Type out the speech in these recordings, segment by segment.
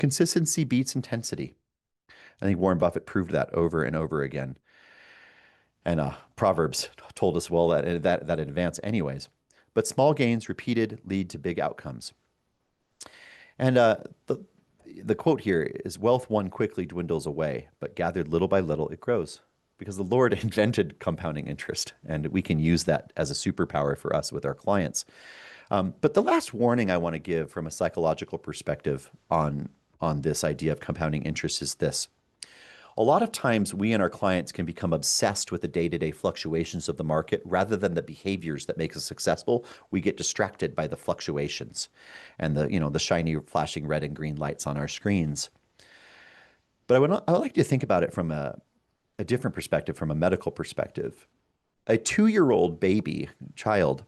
Consistency beats intensity. I think Warren Buffett proved that over and over again. And Proverbs told us well that advance anyways. But small gains repeated lead to big outcomes. And the quote here is, wealth won quickly dwindles away, but gathered little by little it grows. Because the Lord invented compounding interest, and we can use that as a superpower for us with our clients. But the last warning I want to give from a psychological perspective on this idea of compounding interest is this. A lot of times we and our clients can become obsessed with the day-to-day fluctuations of the market rather than the behaviors that make us successful. We get distracted by the fluctuations and the shiny flashing red and green lights on our screens. But I would like you to think about it from a different perspective, from a medical perspective. A 2-year-old baby child,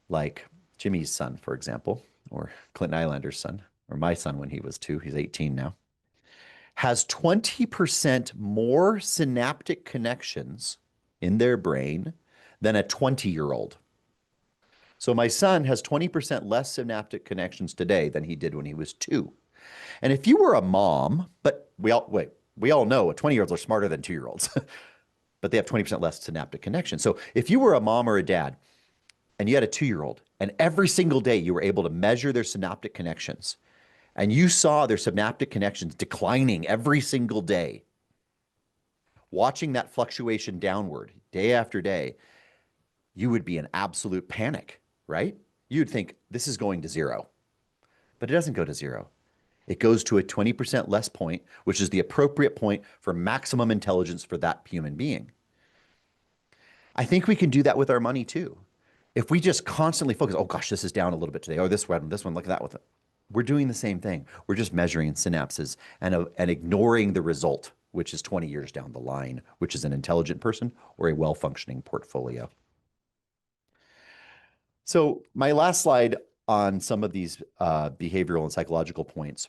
like Jimmy's son, for example, or Clinton Islander's son, or my son when he was 2, he's 18 now, has 20% more synaptic connections in their brain than a 20-year-old. So my son has 20% less synaptic connections today than he did when he was 2. And if you were a mom, but we all know 20-year-olds are smarter than 2-year-olds, but they have 20% less synaptic connections. So if you were a mom or a dad and you had a 2-year-old and every single day you were able to measure their synaptic connections, and you saw their synaptic connections declining every single day, watching that fluctuation downward day after day, you would be in absolute panic, right? You'd think this is going to zero, but it doesn't go to zero. It goes to a 20% less point, which is the appropriate point for maximum intelligence for that human being. I think we can do that with our money too. If we just constantly focus, oh gosh, this is down a little bit today. Oh, this one, look at that with it. We're doing the same thing. We're just measuring synapses and ignoring the result, which is 20 years down the line, which is an intelligent person or a well-functioning portfolio. So my last slide on some of these behavioral and psychological points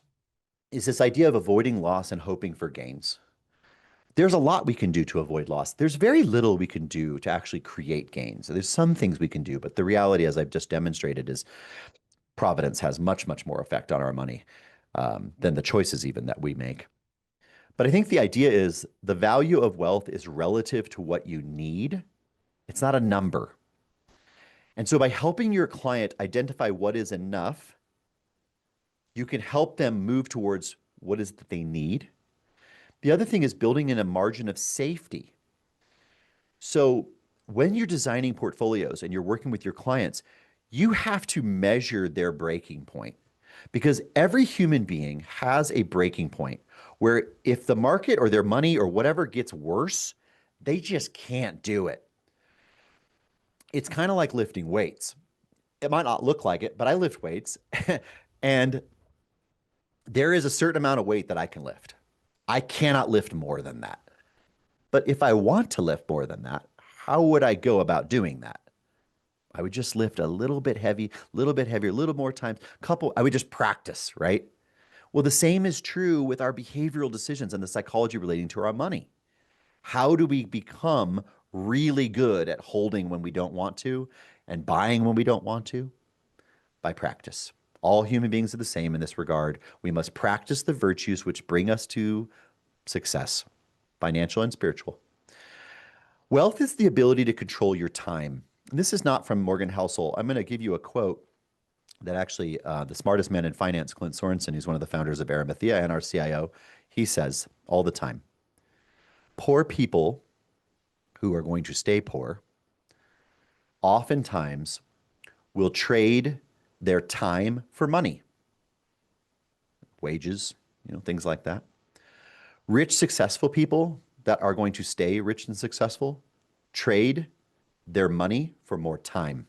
is this idea of avoiding loss and hoping for gains. There's a lot we can do to avoid loss. There's very little we can do to actually create gains. So there's some things we can do, but the reality, as I've just demonstrated, is providence has much, much more effect on our money than the choices even that we make. But I think the idea is the value of wealth is relative to what you need. It's not a number. And so by helping your client identify what is enough, you can help them move towards what is that they need. The other thing is building in a margin of safety. So when you're designing portfolios and you're working with your clients, you have to measure their breaking point, because every human being has a breaking point where if the market or their money or whatever gets worse, they just can't do it. It's kind of like lifting weights. It might not look like it, but I lift weights and there is a certain amount of weight that I can lift. I cannot lift more than that. But if I want to lift more than that, how would I go about doing that? I would just lift a little bit heavy, a little bit heavier, a little more times, I would just practice, right? Well, the same is true with our behavioral decisions and the psychology relating to our money. How do we become really good at holding when we don't want to and buying when we don't want to? By practice. All human beings are the same in this regard. We must practice the virtues which bring us to success, financial and spiritual. Wealth is the ability to control your time. And this is not from Morgan Housel. I'm going to give you a quote that actually the smartest man in finance, Clint Sorensen, who's one of the founders of Arimathea and our CIO, he says all the time, poor people who are going to stay poor oftentimes will trade their time for money, wages, things like that. Rich, successful people that are going to stay rich and successful trade their money for more time.